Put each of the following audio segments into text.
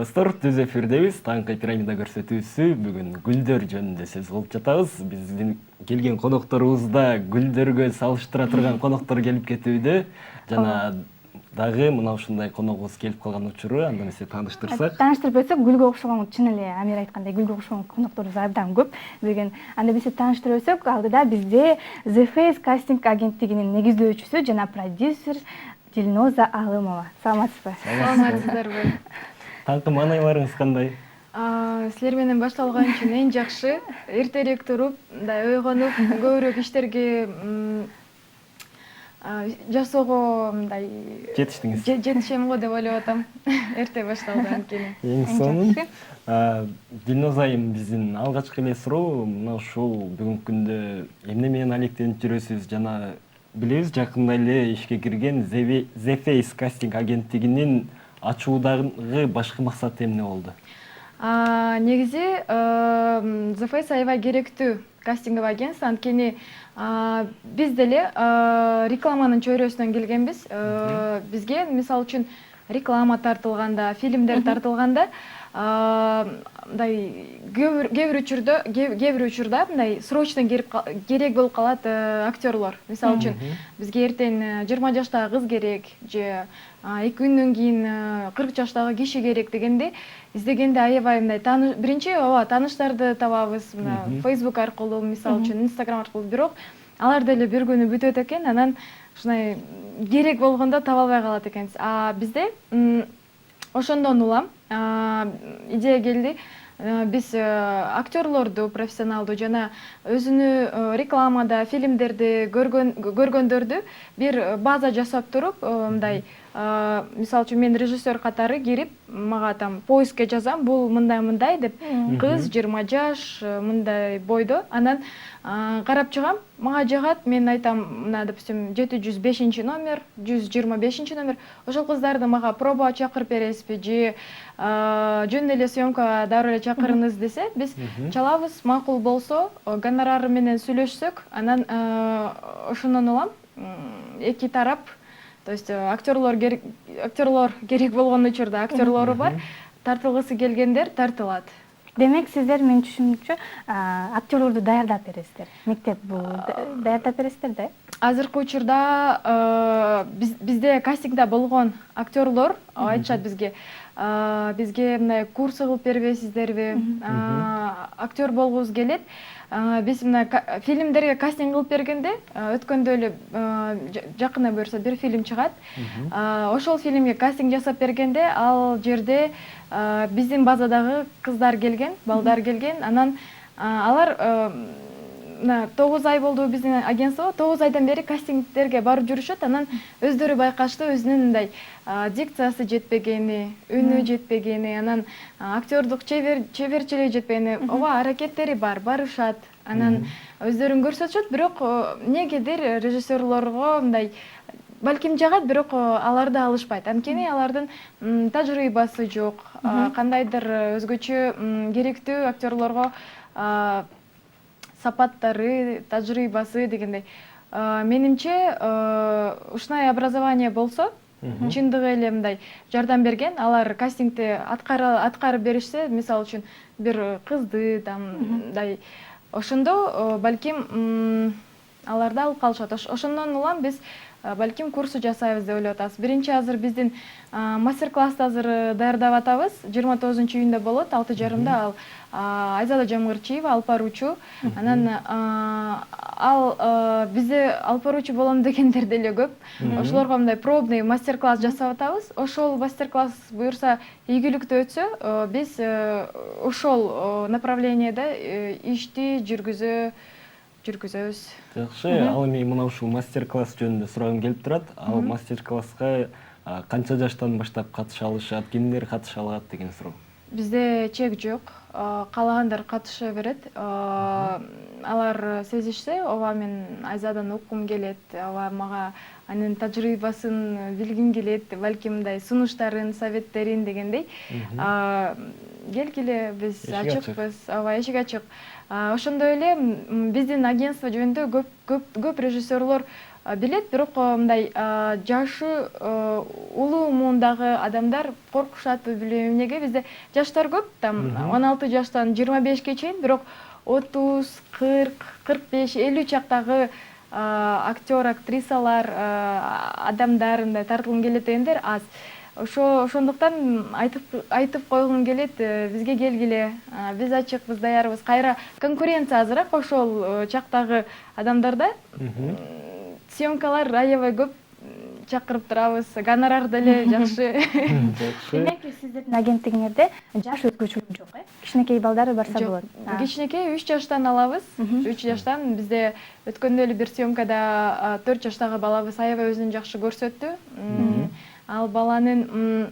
Достор, түз эфирдебиз. Таңкы пирамида көрсөтүүсү бүгүн гүлдөр жөнүндө сөз кылып жатабыз. Биздин келген конокторубузда гүлдөргө салыштыра турган коноктор келип кетүүдө. Жана дагы мына ушундай коногубуз келип калган учуру, анда эмесе тааныштырсак. Тааныштырып өтсөк, гүлгө окшогон, чын эле Амир айткандай гүлгө окшогон конокторубуз абдан көп. Бүгүн анда эмесе тааныштырып өтсөк, алдыда бизде The Face кастинг агенттигинин негиздөөчүсү жана продюсер Дилноза Алымова. Саламатсызбы? Саламатсыздарбы. Таңкы маанайларыңыз кандай? Силер менен башталган үчүн эң жакшы. Эртерээк туруп, мындай ойгонуп, көбүрөөк иштерге жасоого мындай Жетиштиңиз. Жетишем го деп ойлоп атам. Эрте башталды анткени. Эң сонун. Дилноза айым, биздин алгачкы эле суроо мына ушул бүгүнкү күндө эмне менен алектенип жүрөсүз жана билебиз жакында эле ишке кирген The Face кастинг агенттигинин ачуудагы башкы максаты эмне болду? Негизи The Face аябай керектүү кастинговый агентство, анткени биз деле рекламанын чөйрөсүнөн келгенбиз. Бизге мисалы үчүн реклама тартылганда, фильмдер тартылганда мындай кээ бир учурда мындай срочно керек болуп калат актерлор. Мисалы үчүн бизге эртең 20 жаштагы кыз керек же 2 күндөн кийин 40 жаштагы киши керек дегенде издегенде аябай мындай биринчи тааныштарды табабыз, Facebook аркылуу, мисалы үчүн Instagram аркылуу, бирок алар деле бир күнү бүтөт экен, анан ушундай керек болгондо таба албай калат экенбиз. Бизде ошондон улам идея келди. Биз актерлорду профессионалдуу жана өзүнү рекламада, фильмдерде көргөндөрдү бир база жасап туруп, мындай мисалы үчүн мен режиссер катары кирип, мага там поискке жазам, бул мындай деп, кыз 20 жаш, мындай бойдо, анан карап чыгам, мага жагат, мен айтам, мына допустим 705 номер, 125 номер, ошол кыздарды мага проба чакырып бересизби же жөн эле съемкага дароо эле чакырыңыз десе, биз чалабыз, макул болсо, гонорары менен сүйлөшсөк, анан ошондон улам эки тарап, то есть актерлор керек болгон учурда актерлору бар, тартылгысы келгендер тартылат. Демек, сиздер менин түшүнүкчө актерлорду даярдап бересиздер. Мектеп бул даярдап бересиздер да? Азыркы учурда бизде кастингде болгон актерлор айтышат бизге мындай курс кылып бербейсиздерби? Актер болгубуз келет. Биз мына фильмдерге кастинг кылып бергенде, өткөндө эле жакында буюрса бир фильм чыгат. Ошол фильмге кастинг жасап бергенде, ал жерде биздин базадагы кыздар келген, балдар келген. Анан алар 9 ай болду биздин агентство, 9 айдан бери кастингдерге барып жүрүшөт. Анан өздөрү байкашты, өзүнүн мындай дикциясы жетпегени, үнү жетпегени, анан актердук чеберчилиги жетпегени, аракеттери бар, барышат. Анан өздөрүн көрсөтүшөт, бирок эмнегедир режиссерлорго мындай балким жагат, бирок аларды алышпайт. Анткени алардын тажрыйбасы жок, кандайдыр өзгөчө керектүү актерлорго сапаттары, тажрыйбасы дегендей. Менимче, ушундай образование болсо, чындыгы эле мындай жардам берген, алар кастингди аткарып беришсе, мисалы үчүн бир кызды мындай ошондо балким аларды алып калышат. Ошондон улам биз балким курсу жасайбыз деп ойлоп атабыз. Биринчи азыр биздин мастер-классты азыр даярдап атабыз. 29 июнда болот, 6:30 ал Айзада Жамгырчиева алып баруучу. Анан ал бизде алып баруучу болом дегендер деле көп. Ошолорго мындай пробный мастер-класс жасап атабыз. Ошол мастер-класс буюрса ийгиликтүү өтсө, биз ошол направлениеде ишти жүргүзөбүз. Жакшы, ал эми мына ушул мастер-класс жөнүндө сурагым келип турат. Ал мастер-класска канча жаштан баштап катыша алышат, кимдер катыша алат деген суроо? Бизде чек жок. каалагандар катыша берет. Алар сезишсе, ооба мен Айзадан окугум келет, ооба мага анын тажрыйбасын билгим келет, балким мындай сунуштарын, советтерин дегендей. Келгиле, биз ачыкпыз, ооба эшик ачык. Ошондой эле биздин агентство жөнүндө көп режиссерлор билет, бирок мындай жашы улуу муундагы адамдар коркушатпы билбейм эмнеге. Бизде жаштар көп, там 16 жаштан 25ке чейин, бирок 30, 40, 45, 50 чактагы актер, актрисалар, адамдар мындай тартылгым келет дегендер аз. Ошондуктан айтып койгум келет, бизге келгиле, биз ачыкпыз, даярбыз. Кайра конкуренция азыраак ошол чактагы адамдарда. Съемкалар аябай көп чакырып турабыз, гонорар деле жакшы. Демек, сиздердин агенттигиңерде жаш өзгөчөлүк жок, кичинекей балдары барса болот. Кичинекей 3 жаштан алабыз. 3 жаштан бизде өткөндө эле бир съемкада 4 жаштагы балабыз аябай өзүн жакшы көрсөттү. Ал баланын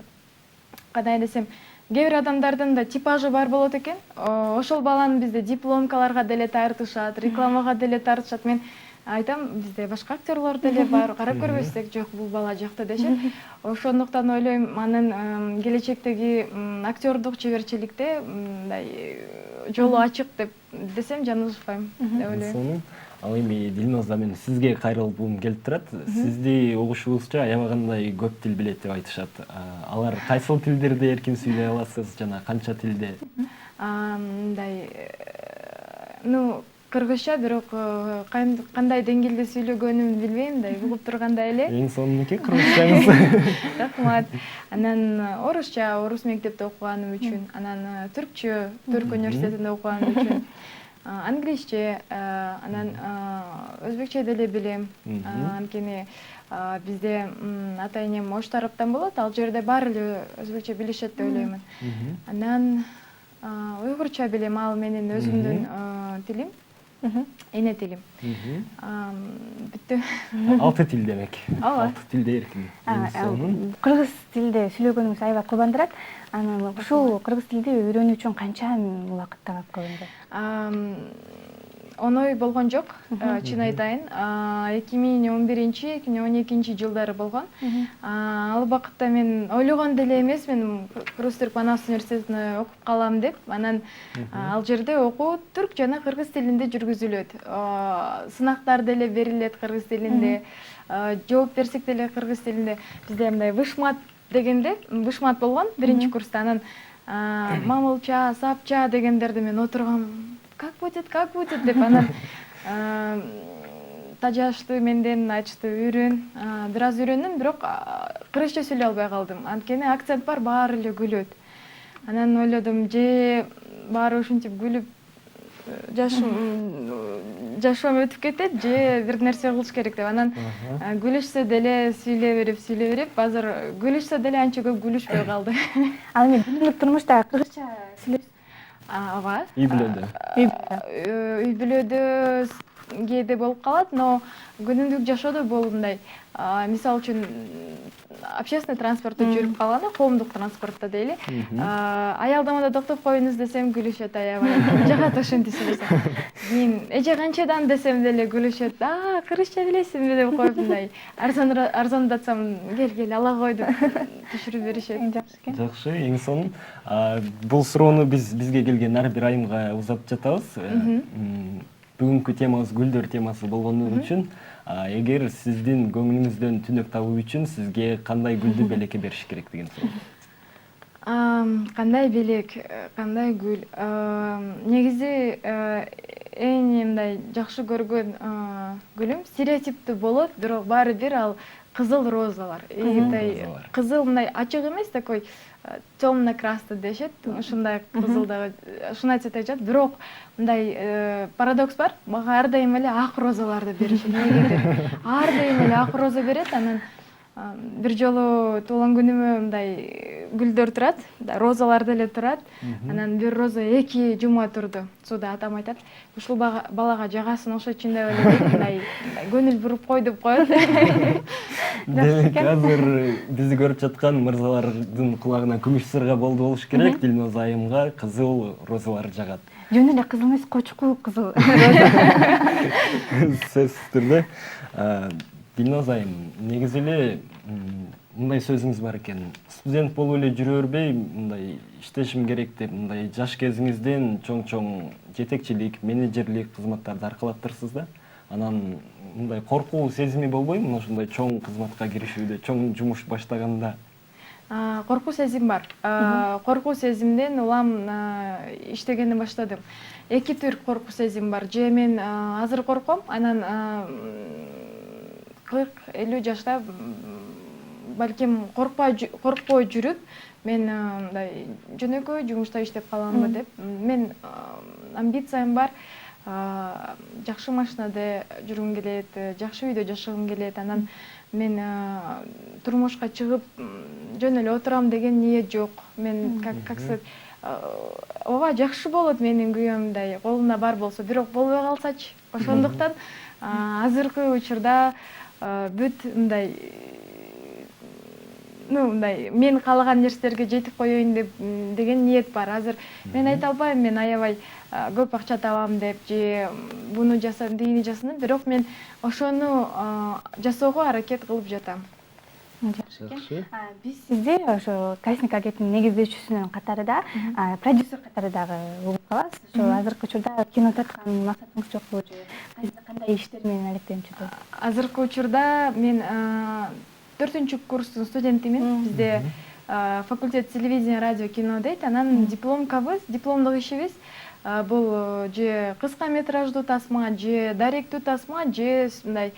кандай десем, кээ бир адамдардын да типажы бар болот экен. Ошол баланы бизде дипломкаларга деле тартышат, рекламага деле тартышат. Мен айтам, бизде башка актерлор деле бар, карап көрбөсөк, жок, бул бала жакты дешет. Ошондуктан ойлойм, анын келечектеги актердук чеберчиликте мындай жолу ачык деп десем жаңылышпайм деп ойлойм. Ал эми Дилноза, мен сизге кайрылгым келип турат. Сизди угушубузча аябагандай көп тил билет деп айтышат. Алар кайсыл тилдерди эркин сүйлөй аласыз жана канча тилде? Мындай, кыргызча, бирок кандай деңгээлде сүйлөгөнүмдү билбейм, мындай угуп тургандай эле. Эң сонунки кыргызчаңыз. Рахмат. Анан орусча, орус мектепте окуганым үчүн, анан түркчө, түрк университетинде окуганым үчүн. Англисче, анан өзбекче деле билем. Анткени бизде ата-энем Ош тараптан болот, ал жерде баары эле өзбекче билишет деп ойлоймун. Анан уйгурча билем, ал менин өзүмдүн тилим, эне тилим. Бүттү. 6 тил демек. Ооба. 6 тилде эркин. Кыргыз тилде сүйлөгөнүңүз аябай кубандырат. Анан ушул кыргыз тилди үйрөнүү үчүн канча убакыт талап кылынды? Оной болгон жок, чын айтайын. 2011-2012 жылдары болгон. Ал убакытта мен ойлогон деле эмес, мен Кыргыз Түрк Манас университетине окуп калам деп. Анан ал жерде окуу түрк жана кыргыз тилинде жүргүзүлөт. Сынактар деле берилет кыргыз тилинде, жооп берсек деле кыргыз тилинде. Бизде мындай вышмат дегенде, вышмат болгон биринчи курста. Анан мамылча, сапча дегендерди мен отургам. Как будет деп, анан тажашты менден айтышты, үйрөн. Бир аз үйрөндүм, бирок кыргызча сүйлөй албай калдым. Анткени акцент бар, баары эле күлөт. Анан ойлодум, же баары ушинтип күлүп жашоом өтүп кетет, же бир нерсе кылыш керек деп. Анан күлүшсө деле сүйлөй берип, азыр күлүшсө деле анча көп күлүшпөй калды. Ал эми күнүмдүк турмушта кыргызча сүйлөйсүз? Ооба. Үй бүлөдө. Үй бүлөдө кээде болуп калат, но күнүмдүк жашоодо болундай. Мисалы үчүн общественный транспортто жүрүп калганда, коомдук транспортто дейли. Аялдамада токтоп коюңуз десем күлүшөт аябай. Жагат ошентип сүйлөсөм. Кийин эже канчадан десем деле күлүшөт. Кыргызча билесиңби деп коюп мындай арзандатсам, кел ала кой деп түшүрүп беришет. Жакшы, эң сонун. Бул суроону бизге келген ар бир айымга узатып жатабыз. Бүгүнкү темабыз гүлдөр темасы болгону үчүн, эгер сиздин көңүлүңүздөн түнөк табуу үчүн сизге кандай гүлдү белекке бериш керек деген суроо. Кандай белек, кандай гүл? Негизи эң мындай жакшы көргөн гүлүм стереотиптүү болот, бирок баары бир ал кызыл розалар. Кызыл мындай ачык эмес, такой темно-красный дешет, ушундай кызылдагы, ушундай цвет айтышат. Бирок мындай парадокс бар, мага ар дайым эле ак розаларды беришет. Ар дайым эле ак роза берет, анан бир жолу туулган күнүмө мындай гүлдөр турат, розалар деле турат. Анан бир роза 2 жума турду. Суда атам айтат, ушул балага жагасын окшотчун деп эле мындай көңүл буруп кой деп коет. Демек азыр бизди көрүп жаткан мырзалардын кулагына күмүш сырга болду болуш керек. Дилноз айымга кызыл розалар жагат. Жөн эле кызыл эмес, кочку кызыл. Сөзсүз түрдө. Дилноз айым, негизи эле мындай сөзүңүз бар экен. Студент болуп эле жүрө бербей, мындай иштешим керек деп, мындай жаш кезиңизден чоң жетекчилик, менеджерлик кызматтарды аркалаптырсыз да. Анан мындай коркуу сезими болбойбу? Ушундай чоң кызматка киришүүдө, чоң жумуш баштаганда? Коркуу сезим бар. Коркуу сезимден улам иштегенди баштадым. Эки түр коркуу сезим бар. Же мен азыр корком, анан 40-50 жашта балким коркпой жүрүп, мен мындай жөнөкөй жумушта иштеп каламбы деп. Мен амбициям бар. Жакшы машинада жүргүм келет, жакшы үйдө жашагым келет. Анан мен турмушка чыгып жөн эле отурам деген ниет жок. Мен как сказать, ооба жакшы болот менин күйөөм мындай колунда бар болсо, бирок болбой калсачы. Ошондуктан азыркы учурда бүт мындай мен каалаган нерселерге жетип коеюн деген ниет бар. Азыр мен айта албайм, мен аябай көп акча табам деп, же буну жасадым, тигини жасадым, бирок мен ошону жасоого аракет кылып жатам. Жакшы. Биз сизди ошо кастинг агенттигинин негиздөөчүсүнүн катары да, продюсер катары дагы угуп калабыз. Ошо азыркы учурда кино тарткан максатыңыз жокпу же кандай иштер менен алектенип жүрөсүз? Азыркы учурда мен 4-чү курстун студентимин. Бизде факультет телевидение, радио, кино дейт. Анан дипломкабыз, дипломдук ишибиз бул же кыска метраждуу тасма, же даректүү тасма, же мындай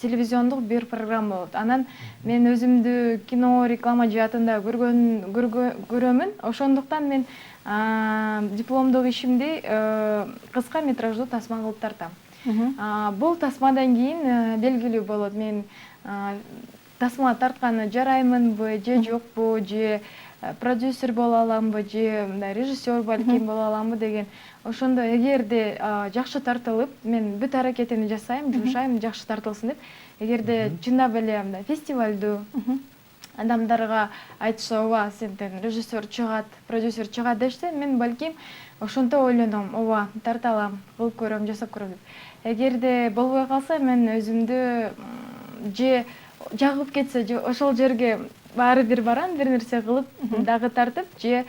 телевизиондук бир программа болот. Анан мен өзүмдү кино, реклама жаатында көрөмүн. Ошондуктан мен дипломдук ишимди кыска метраждуу тасма кылып тартам. Бул тасмадан кийин белгилүү болот. Мен тасма тартканы жараймынбы, же жокпу, же продюсер боло аламбы, же режиссер балким боло аламбы деген. Ошондо эгерде жакшы тартылып, мен бүт аракетимди жасайм, жумшайм, жакшы тартылсын деп. Эгерде чындап эле фестивалдуу адамдарга айтышса, ооба, сенден режиссер чыгат, продюсер чыгат дешсе, мен балким ошонто ойлоном, ооба, тарта алам, кылып көрөм, жасап көрөм деп. Эгерде болбой калса, мен өзүмдү же жагып кетсе, же ошол жерге баары бир барам, бир нерсе кылып дагы тартып, же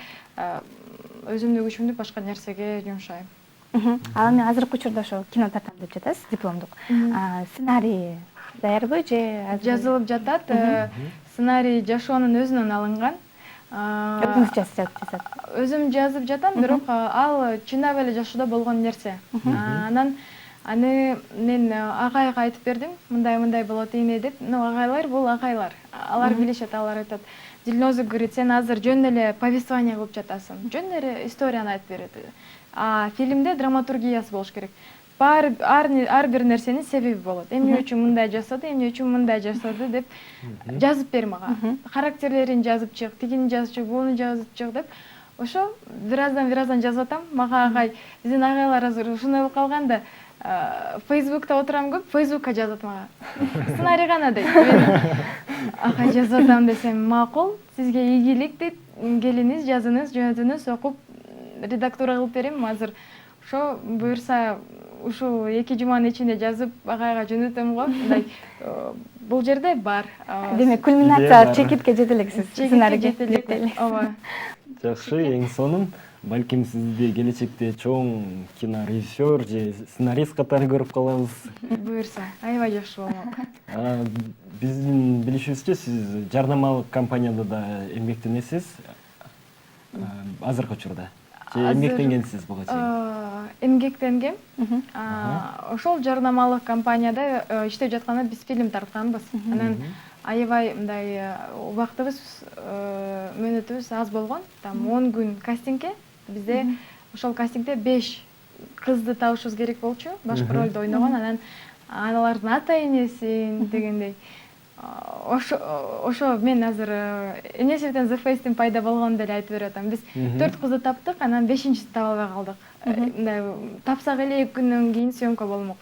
өзүмдүн күчүмдү башка нерсеге жумшайм. Ал эми азыркы учурда ошо кино тартам деп жатасыз, дипломдук. Сценарий даярбы же жазылып жатат? Сценарий Жашоонун өзүнөн алынган. Өзүңүз жазып? Өзүм жазып жатам, бирок ал чындап эле жашоодо болгон нерсе. Анан аны мен агайга айтып бердим, мындай болот эне деп. Агайлар бул агайлар. Алар билишет, алар айтат. Дилноза говорит, сен азыр жөн эле повествование кылып жатасың. Жөн эле историяны айтып берет. Фильмде драматургиясы болуш керек. Ар бир нерсенин себеби болот. Эмне үчүн мындай жасады, эмне үчүн мындай жасады деп жазып бер мага. Характерлерин жазып чык, тигини жазып чык, буну жазып чык деп. Ошо бираздан жазып атам. Мага агай, биздин агайлар азыр ушундай болуп калган да, Фейсбукта отурам көп, Фейсбукка жазат мага. Сценарий гана дейт. Агай жазып атам десем, макул, сизге ийгилик дейт. Келиңиз, жазыңыз, жөнөтүңүз, окуп редактура кылып берем. Азыр ошо буюрса ушул 2 жуманын ичинде жазып агайга жөнөтөм го. Мындай бул жерде бар. Демек, кульминация чекитке жете элексиз. Сценарийге жете элек. Ооба. Жакшы, эң сонун. Балким сизди келечекте чоң кинорежиссер же сценарист катары көрүп калабыз. Буюрса, аябай жакшы болмок. Биздин билишибизче, сиз жарнамалык компанияда да эмгектенесиз. Азыркы учурда. Же эмгектенгенсиз буга чейин? Эмгектенгем. Ошол жарнамалык компанияда иштеп жатканда биз фильм тартканбыз. Анан аябай мындай убактыбыз, мөөнөтүбүз аз болгон. Там 10 күн кастингге. Бизде ошол кастингде 5 кызды табышыбыз керек болчу, башкы ролду ойногон. Анан аналардын ата энесин дегендей. ошо мен азыр эмне себептен The Face-тин пайда болгонун деле айтып берип атам. Биз 4 кызды таптык, анан 5-чисин таба албай калдык. Мындай тапсак эле 2 күндөн кийин съемка болмок.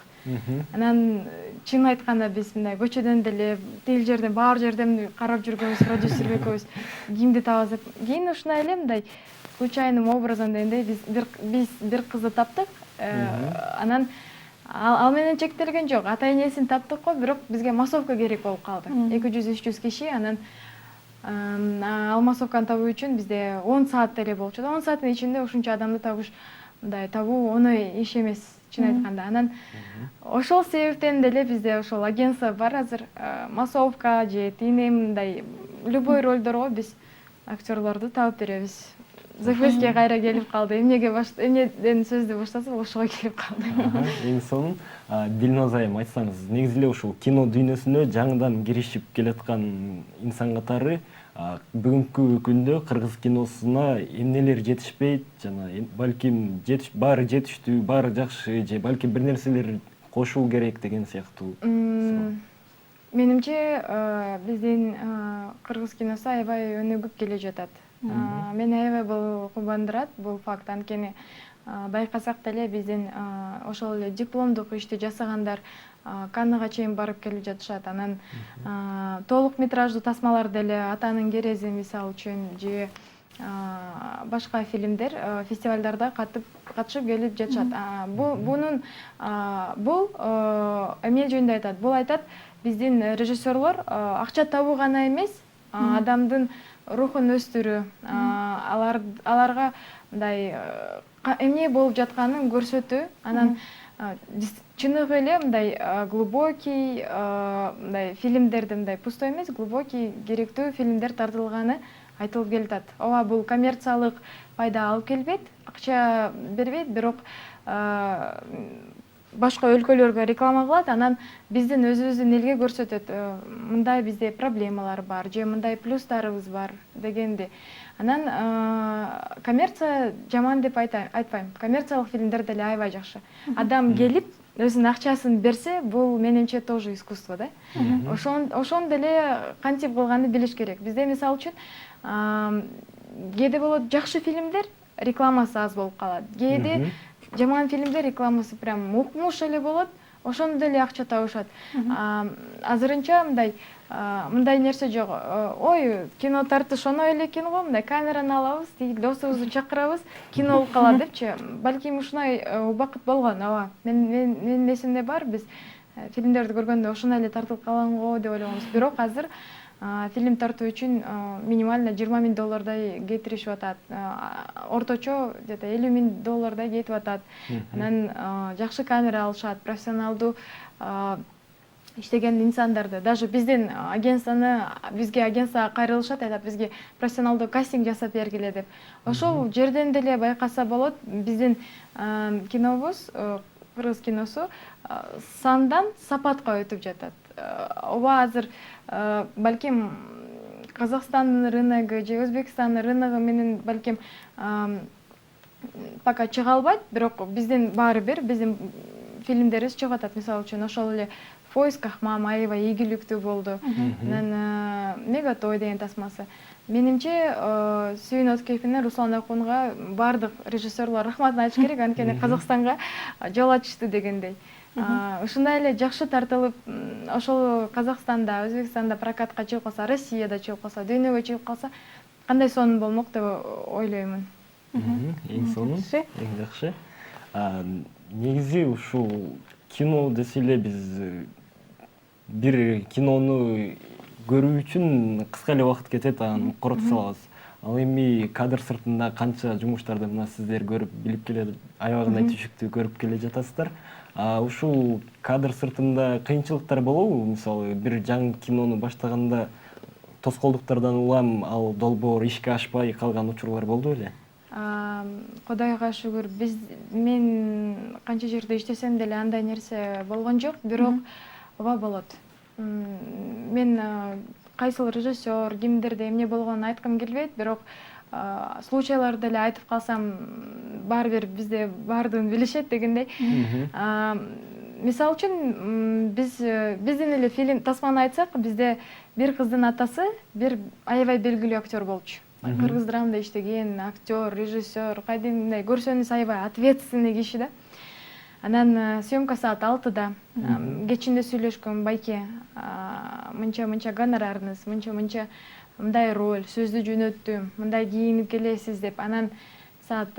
Анан чын айтканда биз мындай көчөдөн деле тил жерден баар жерден карап жүргөнбүз, продюсер экөөбүз кимди табабыз деп. Кийин ушундай эле мындай случайным образом дегендей биз бир кызды таптык. Анан ал менен чектелген жок. Ата энесин таптык го, бирок бизге массовка керек болуп калды. 200-300 киши, анан ал массовканы табуу үчүн бизде 10 саат деле болчу. 10 сааттын ичинде ушунча адамды табыш, мындай табуу оңой иш эмес, чын айтканда. Анан ошол себептен деле бизде ошол агентство бар азыр. Массовка же тине мындай любой ролдорго биз актерлорду табып беребиз. The Face-ке кайра келип калды. Эмнеден сөздү баштасак, ошого келип калды. Эң сонун Дилноз айым айтсаңыз, негизи эле ушул кино дүйнөсүнө жаңыдан киришип келаткан инсан катары бүгүнкү күндө кыргыз киносуна эмнелер жетишпейт, жана балким баары жетиштүү, баары жакшы, же балким бир нерселер кошуу керек деген сыяктуу. Менимче биздин кыргыз киносу аябай өнүгүп келе жатат. Мени аябай бул кубандырат, бул факт. Анткени байкасак деле биздин ошол эле дипломдук ишти жасагандар Канныга чейин барып келип жатышат. Анан толук метраждуу тасмалар деле Атанын керези мисалы үчүн же башка фильмдер фестивалдарда катышып келип жатышат. Бул эмне жөнүндө айтат? Бул айтат, биздин режиссерлор акча табуу гана эмес, адамдын рухун өстүрүү, аларга мындай эмне болуп жатканын көрсөтүү, анан чыныгы эле мындай глубокий мындай фильмдерди, мындай пустой эмес, глубокий керектүү фильмдер тартылганы айтылып келатат. Ооба, бул коммерциялык пайда алып келбейт, акча бербейт, бирок башка өлкөлөргө реклама кылат, анан биздин өзүбүздүн элге көрсөтөт. Мындай бизде проблемалар бар, же мындай плюстарыбыз бар дегенди. Анан коммерция жаман деп айтпайм. Коммерциялык фильмдер деле аябай жакшы. Адам келип өзүнүн акчасын берсе, бул менимче тоже искусство, да? Ошону деле кантип кылганды билиш керек. Бизде мисалы үчүн кээде болот жакшы фильмдер, рекламасы аз болуп калат. Кээде жаман фильмдер рекламасы прям укмуш эле болот, ошону деле акча табышат. Азырынча мындай нерсе жок. Ой, кино тартыш оңой эле экен го, мындай камераны алабыз, досубузду чакырабыз, кино болуп калат депчи. Балким ушундай убакыт болгон. Ооба, менин эсимде бар, биз фильмдерди көргөндө ошондой эле тартылып калган го деп ойлогонбуз. Бирок азыр фильм тартуу үчүн минимально $20,000 кетиришип атат. Орточо где-то $50,000 кетип атат. Анан жакшы камера алышат, профессионалдуу иштеген инсандарды. Даже биздин бизге агентствага кайрылышат, айтат, бизге профессионалдуу кастинг жасап бергиле деп. Ошол жерден деле байкаса болот, биздин кинобуз, кыргыз киносу сандан сапатка өтүп жатат. Ооба, азыр балким Казакстандын рыногу же Өзбекстандын рыногу менен балким пока чыга албайт, бирок биздин баары бир биздин фильмдерибиз чыгып атат. Мисалы үчүн ошол эле В поисках мамы аябай ийгиликтүү болду. Анан Мегатой деген тасмасы. Менимче Сүйүн Өткеевинен Руслан Акунга бардык режиссерлор рахматын айтыш керек, анткени Казакстанга жол ачышты дегендей. Ушундай эле жакшы тартылып, ошол Казакстанда, Өзбекстанда прокатка чыгып калса, Россияда чыгып калса, дүйнөгө чыгып калса, кандай сонун болмок деп ойлоймун. Эң сонун, эң жакшы. Негизи ушул кино десе эле биз бир кинону көрүү үчүн кыска эле убакыт кетет, аны коротуп салабыз. Ал эми кадр сыртында канча жумуштарды мына сиздер көрүп билип келе, аябагындай түшүктүү көрүп келе жатасыздар. Ушул кадр сыртында кыйынчылыктар болобу? Мисалы, бир жаңы кинону баштаганда тоскоолдуктардан улам ал долбоор ишке ашпай калган учурлар болду беле? Кудайга шүгүр, мен канча жерде иштесем деле андай нерсе болгон жок, бирок ооба болот. Мен кайсыл режиссер, кимдерде эмне болгонун айткым келбейт, бирок случайларды деле айтып калсам, баары бир бизде баардыгын билишет дегендей. мисалы үчүн биздин эле фильм тасманы айтсак, бизде бир кыздын атасы бир аябай белгилүү актер болчу. Кыргыз драмада иштеген актер, режиссер, кайдымдай көрсөңүз аябай ответственный киши да. Анан съемка саат 6-да. Кечинде сүйлөшкөн байке, мынча гонорарыңыз, мынча мындай роль, сөздү жөнөттүм, мындай кийинип келесиз деп. Анан саат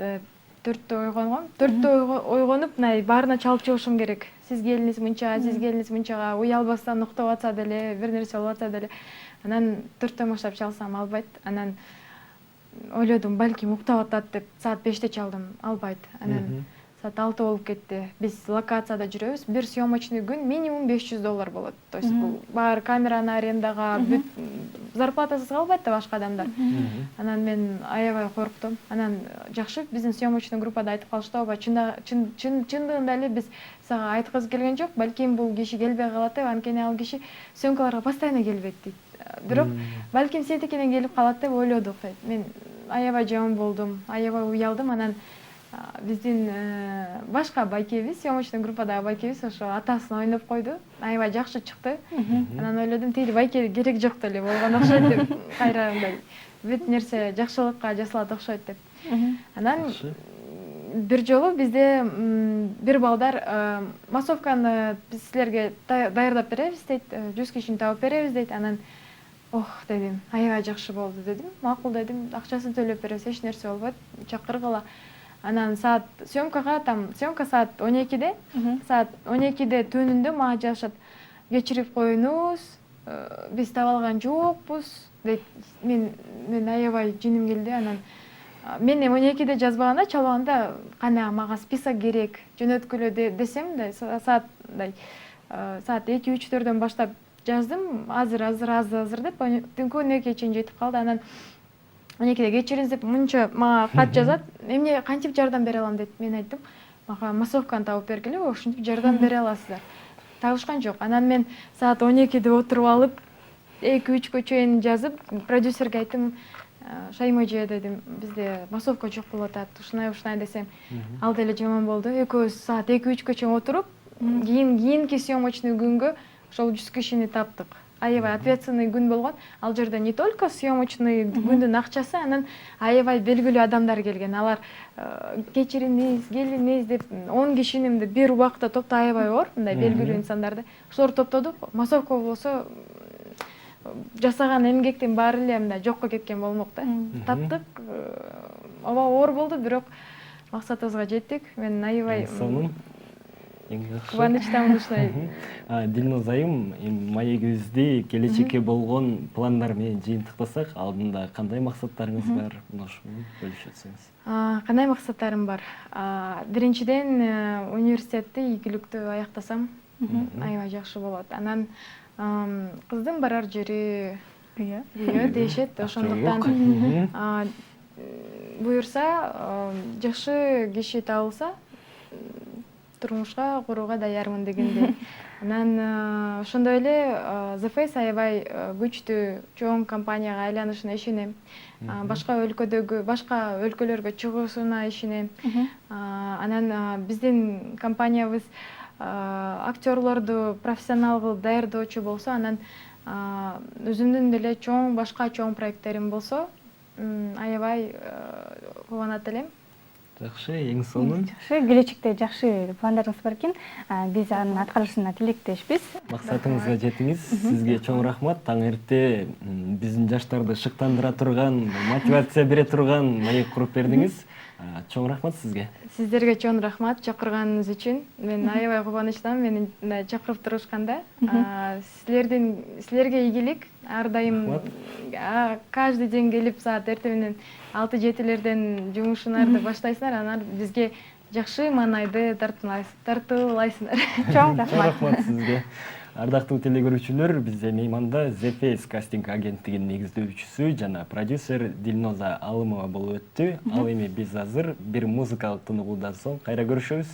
4-тө ойгонгом. 4-тө ойгонуп, мындай баарына чалып чыгышым керек. Сиз келиңиз мынча, сиз келиңиз мынчага, уялбастан уктап атса деле, бир нерсе болуп атса деле. Анан 4-төн баштап чалсам албайт. Анан ойлодум, балким уктап атат деп саат 5-те чалдым, албайт. Анан саат 6 болуп кетти. Биз локацияда жүрөбүз. Бир съемочный күн минимум $500 болот. То есть бул баары камераны арендага, зарплатасыз калбайт да башка адамдар. Анан мен аябай корктум. Анан жакшы биздин съемочный группада айтып калышты, оба чындыгында эле биз сага айткыбыз келген жок, балким бул киши келбей калат деп, анткени ал киши съемкаларга постоянно келбейт дейт. Бирок балким сетикенен келип калат деп ойлодук дейт. Мен аябай жаман болдум, аябай уялдым. Анан биздин башка байкебиз, съемочный группадагы байкебиз ошо атасын ойноп койду. Аябай жакшы чыкты. Анан ойлодум, тиги байке керек жок деле болгон окшойт деп, кайра мындай бүт нерсе жакшылыкка жасалат окшойт деп. Анан бир жолу бизде бир балдар массовканы биз силерге даярдап беребиз дейт, 100 кишини таап беребиз дейт. Анан ох дедим, аябай жакшы болду дедим. Макул дедим, акчасын төлөп беребиз, эч нерсе болбойт, чакыргыла. Анан съемка саат 12-де, саат 12-де түнүндө мага жазышат, кечирип коюңуз, биз таба алган жокпуз дейт. Мен аябай жиним келди. Анан мен 12-де жазбаганда, чалбаганда кана мага список керек, жөнөткүлө десем да саат 2-3-төрдөн баштап жаздым, азыр деп, түнкү 12-ге чейин жетип калды. Анан 12-де кечириңиз деп мынча мага кат жазат. Эмне кантип жардам бере алам дейт. Мен айттым, мага массовканы табып бергиле, ошентип жардам бере аласыздар. Табышкан жок. Анан мен саат 12-де отуруп алып, 2-3-кө чейин жазып, продюсерге айттым, Шайможи дедим, бизде массовка жок болуп атат, ушунай десем, ал деле жаман болду. Экөөбүз саат 2-3-кө чейин отуруп, кийинки съемочный күнгө ошол 100 кишини таптык. Аябай ответственный күн болгон. Ал жерде не только съемочный күндүн акчасы, анан аябай белгилүү адамдар келген. Алар кечириңиз, келиңиз деп 10 кишини бир убакта топтоо аябай оор, мындай белгилүү инсандарды. Ошолорду топтодук. Массовка болсо жасаган эмгектин баары эле мындай жокко кеткен болмок да. Таптык. Оба оор болду, бирок максатыбызга жеттик. Мен аябай кубанычтамын ушунай. Дилноз айым, маегибизди келечекке болгон пландар менен жыйынтыктасак, алдында кандай максаттарыңыз бар? Ошону бөлүшүп өтсөңүз. Кандай максаттарым бар? Биринчиден университетти ийгиликтүү аяктасам, аябай жакшы болот. Анан кыздын барар жери үйө дешет, ошондуктан буюрса, жакшы киши табылса, турмушка курууга даярмын дегендей. Анан ошондой эле The Face аябай күчтүү чоң компанияга айланышына ишенем. Башка өлкөлөргө чыгуусуна ишенем. Анан биздин компаниябыз актерлорду профессионал кылып даярдоочу болсо, анан өзүмдүн деле башка чоң проекттерим болсо, аябай кубанат элем. Жакшы, эң сонун. Жакшы, келечекте жакшы пландарыңыз бар экен. Биз анын аткарылышына тилектешпиз. Максатыңызга жетиңиз. Сизге чоң рахмат. Таң эрте биздин жаштарды шыктандыра турган, мотивация бере турган маек куруп бердиңиз. Чоң рахмат сизге. Сиздерге чоң рахмат чакырганыңыз үчүн. Мен аябай кубанычтамын мени чакырып турушканда. Силерге ийгилик. Ар дайым каждый день келип саат эртең менен 6-7-лерден жумушуңарды баштайсыңар, анан бизге жакшы маанайды тартуулайсыңар. Чоң рахмат. Рахмат сизге. Ардактуу телекөрүүчүлөр, бизде мейманда The Face кастинг агенттигинин негиздөөчүсү жана продюсер Дилноза Алымова болуп өттү. Ал эми биз азыр бир музыкалык тыныгуудан соң кайра көрүшөбүз.